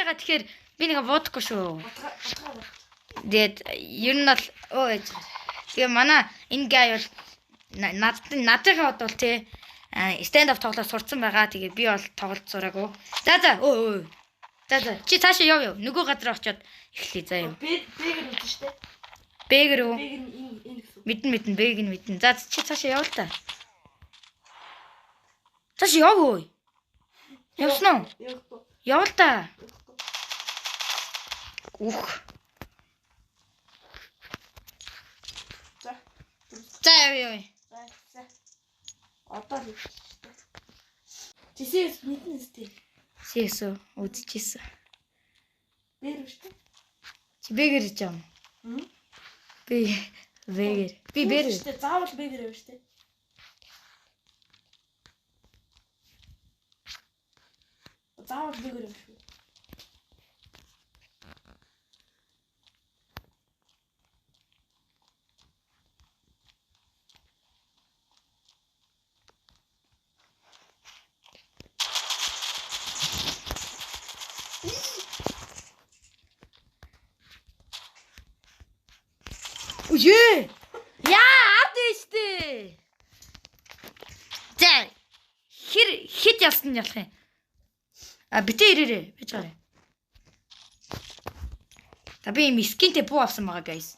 байгаа тэгэхээр би нэг бодохгүй шүү. Тэгээд ер нь бол тэгээ манай энэ гай бол надынхаа бодвол тий stand up тоглож сурцсан байгаа. Тэгээ би бол тоглож сураагүй. За чи цаашаа яв. Нөгөө газар очиод эхлэе заа юу. Бэгэр үү штэ. Бэгэр үү? Бэгэр энэ гэсэн. Мэдэн бэг нь мэдэн. За чи цаашаа яв л та. Цаашаа яв өө. Явсан уу? Яв л та. Ух. За яв. За. Одоо л штэ. Жисээс мэднэ штэ. Сээсөө үзчихсэн. Бэр үү штэ. Чи бэгэр гэж юм. Бэгэр. Би бэр. Штэ заавал бэгэр үү штэ. Заавал бэгэр үү штэ. Үе! Яа, авдээштэй. За. Хит ялсан ялах юм. Битээ ирээрээ байж гараа. Та би мискинтэй буу авсан байгаа guys.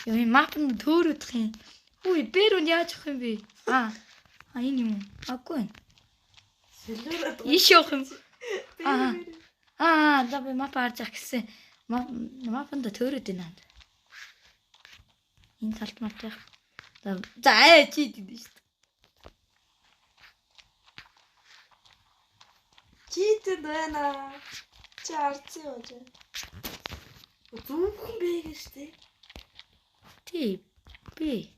Яа, мапн төөрөдөх юм. Үе, бэрүүн яаж авах юм бэ? Энэ юм. Аггүй. Иш явах юм. За би мап харж ах гэсэн. Мапнд төөрөд байна. Энэ талд мартах. За чи гэдэг шүү дээ. Читэд байна. Чи арцсан юу вэ? Зүгхэн бэгэр штэ. Тий. Би.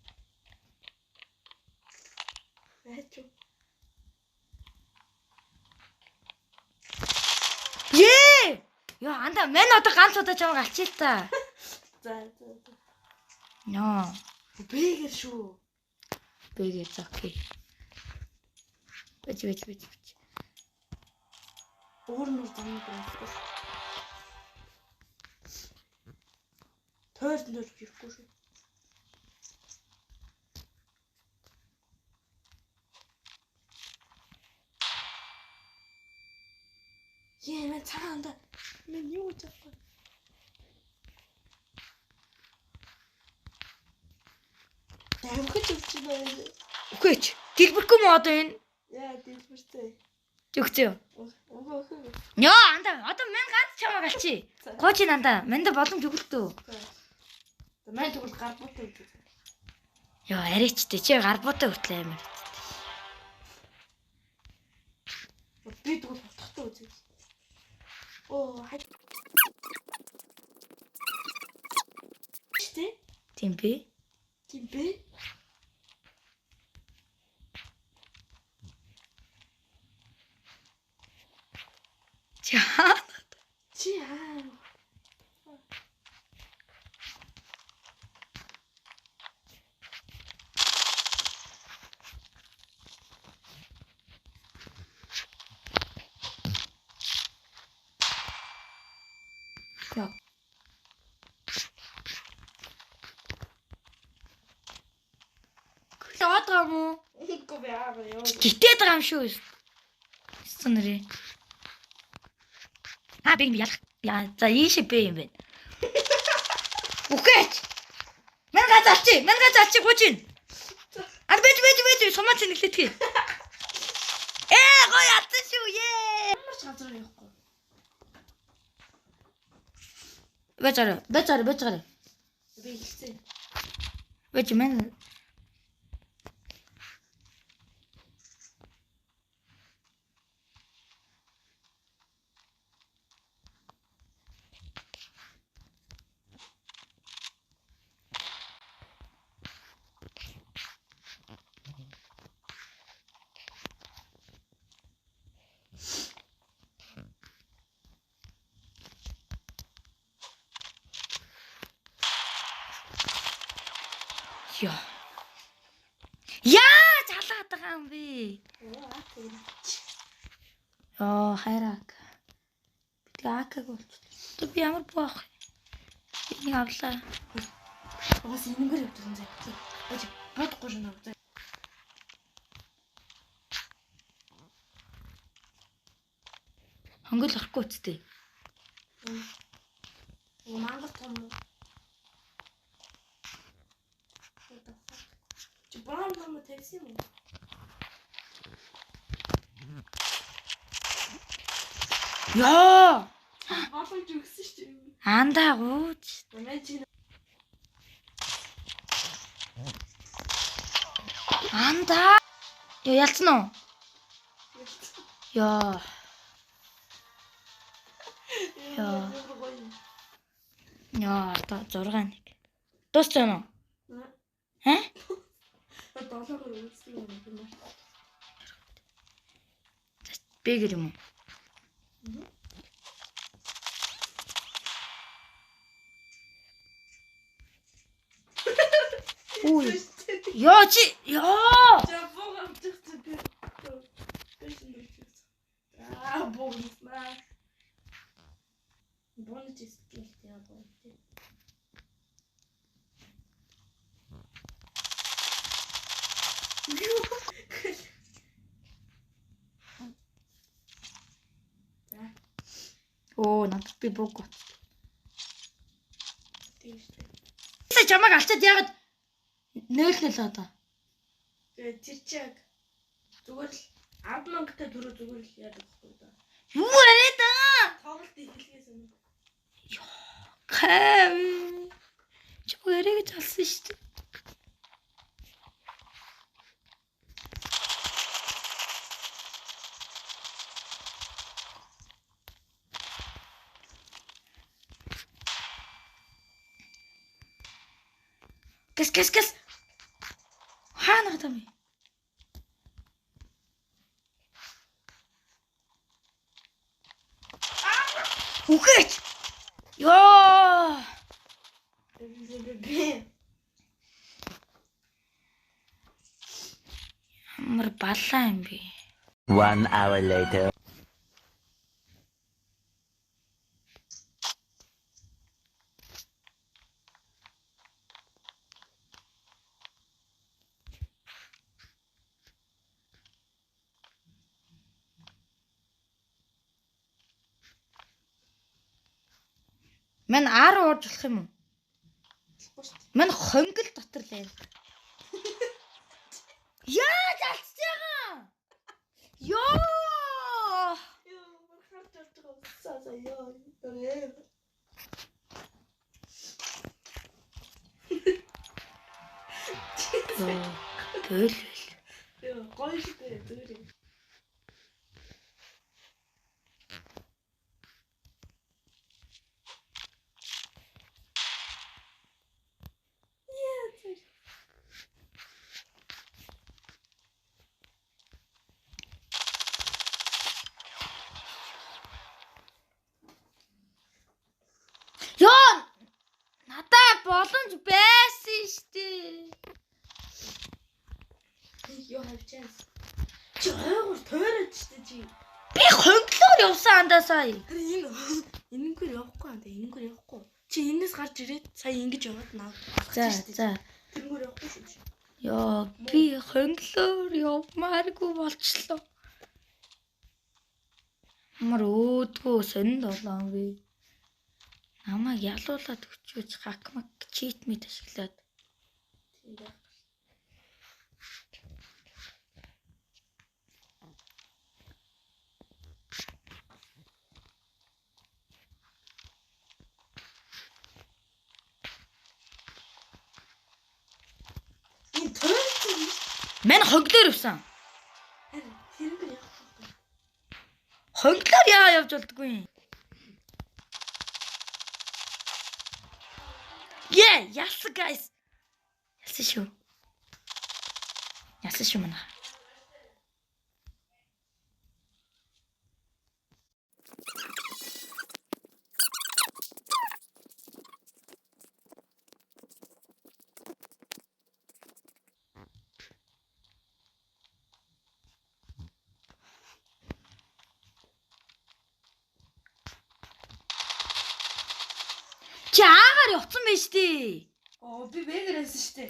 Бачу. Яа, анда мен одоо ганц удаа чамайг алчий та. За. Ноо. Бэгэр шүү. Бэгэр окей. Бэж. Өөрнөр замыг гоохгүй. Тойрд нөр ирэхгүй шүү. Мен цаанда мен юу гэж байна? Тэмхэж өгч байна. Үхээч. Дэлбэрэхгүй мө одоо энэ. Яа, дэлбэртэй. Зүгцээ. Үгүй. Нөө, анда одоо мен ганц чамайг алчий. Гооч нанда. Мэнда боломж өгөлтөө. Мэн тэгвэл гар буутай үү? Яа, арайчтэй. Чи гар буутай хөтлөө амир. Би тэгвэл утгатай үзье. Штэ? Тийм бэ? Чи Яваад байгаа мó? Үгүй яа. Гитээд байгаа юм шүү. Сонирэ. Би ялах. Яа, за ийшээ бэ юм бэ. Үхээч. Мен газарчи гооч ин. Бэж сумаач нэглэтгэе. Гоё ятсан шүү. Ямар ч газар явахгүй. Бэж. Би хэлсэн. Бэж мен. Яа, жалаад юм бэ? Оо Хайраг. Би акаг болчихлоо. Би ямар боох? Энийг авлаа. бас энэгээр явуулсан зэ. Аж бодохгүй шнаа. Хонгол орохгүй үсттэй. Мангар том. Чи баам нам тавьсан юм уу? Яа! Боломж өгсөн шүү дээ. Андаа гууч. Андаа. Ялцсан уу? Яа. Яа, та 6-1. Дууссан уу? Хэ? Долоогоор үзсэн юм байна. Бэгэр юм уу? Ой. Яа чи яа. Жабог амтчихсан. Богнаа. Бонж истэлтэй яа. Оо, надад би бог. Тэ чамайг алчаад яагаад 0-0 одоо. Тэгээ тэр чиг зүгээр л 10,000-тай төрөө зүгээр л яадаг байхгүй да. Юу яриад аа? Тоглолт ихлгээс өмнө. Хэм. Чог яриг залсан шүү дээ. Кэс. Хаана гадам бэ? Үхэж. Ёо. Амар балаа юм би. 1 hour later. Мэн 10 орж болох юм уу? Мэн хонгол дотор л байна. Яа, залцж байгаа. Ёо! Харж байгаа ёо. Тэрээ. Тэгэл. Ёо, гоё шүү дээ. Тэрээ. Ёо! Надаа боломж байсан штий. Ёо хавчаа. Чи ойгоор тойроод штий чи. Би хонглоор явсан андаа сая. Энэнгээр явахгүй андаа, энэнгээр явахгүй. Чи энэс гарч ирээд сая ингэж яваад наа. За. Тэрнгээр явахгүй шүү чи. Ёо, би хонглоор явмааргүй болчлоо. Амар өөдгөө сонинд болоо би. Намайг ялуулаад өчөөж хакмак чит мэд ашиглаад. Тийм яах. Мэн хонглоор явсан. Тэрнгээр явахгүй. Хонглоор яа явж болдгүй юм. Yes guys. Ялсан шүү мана. Чи аагаар явцсан байж тээ. Би вегэрээс штэ.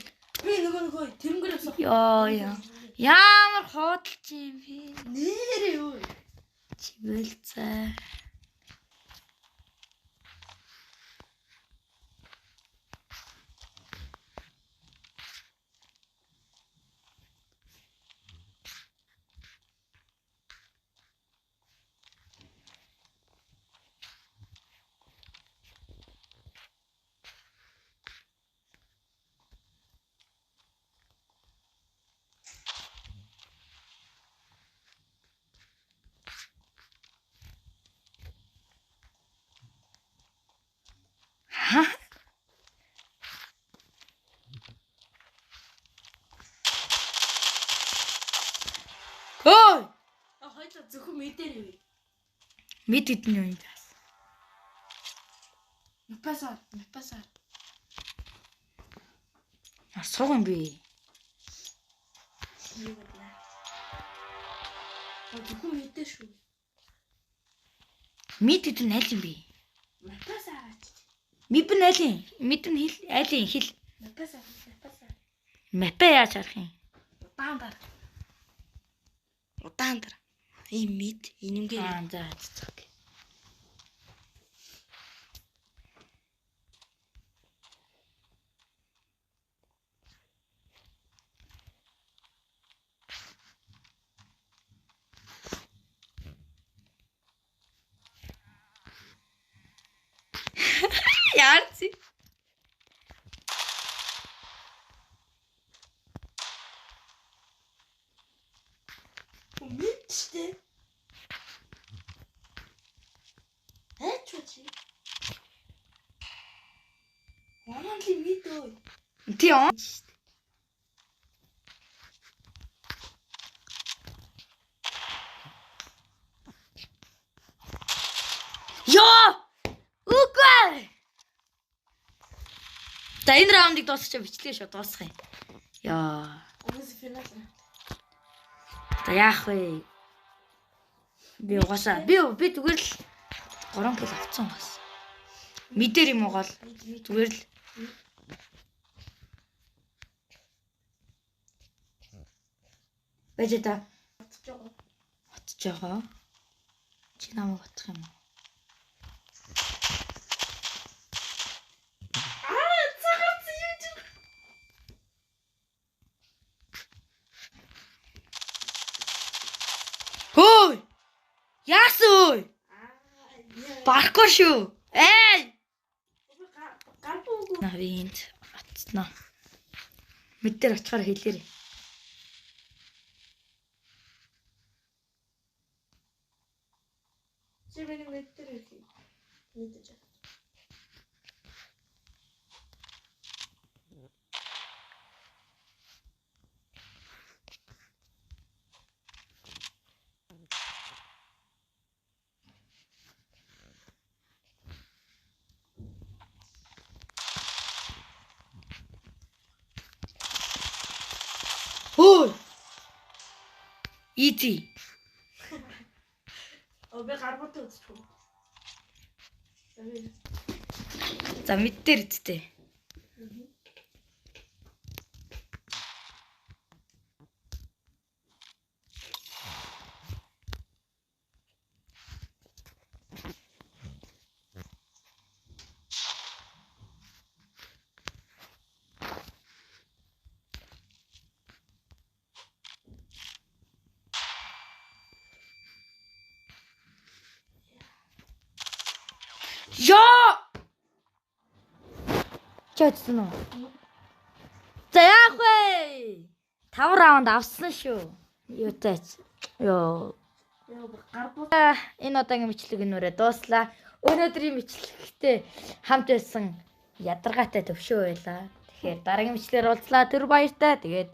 Би нөгөө тэрнгэрээс Яа. Ямар худалч юм бэ? нэрээ юу? Чивэлцээ. Ой! Хоёул зөвхөн мэдээр вэ? Мэд идэн юм даас. Напасаа. Асуух юм би. Зөвхөн мэдээ шүү. Мэд идэн аль юм бэ? Напасаа. Мибэн айлын? Мэдэн хэл айлын хэл. Напасаа. Мапа яаж харах юм? Удаандар. Ийм мэд инэмгээр. За цэцэг. Яарч. Мэд штэ. Чи. Онли мэд ой. Тий он. Ёо! Үгүй! За энэ раундыг дуусчих бичлэгээ шүү дуусгах юм. Яа. Өнөөс финал. За яах вэ? Би угаасаа би зүгээр л 3 кг авцсан бас. Мэдэр юм уу гол зүгээр л Бэж та отож байгаа. Чи намайг утах юм уу? Хөөй! Яасан? Барахгүй шүү. Эй! Гарбуугүй. Навинд атснаа. Мэдээр очихоор хэлээрэй. Чи миний мэдээр хэлээ. Мэдээж. Хөөй! Easy. Би гарбуутай үзчихв. За мэдээр үсттэй. Яа! Чэцэн үү? За яах вэ? 5 раунд авсан шүү. Юу таач. Ёо. Гарбуу. Энэ удаагийн мэтлэг нүрээ дууслаа. Өнөөдрийн мэтлэгтэй хамт байсан ядаргаатай төвшөө байлаа. Тэгэхээр дараагийн мэтлэлээр уулзлаа. Тэр баяртай. Тэгээд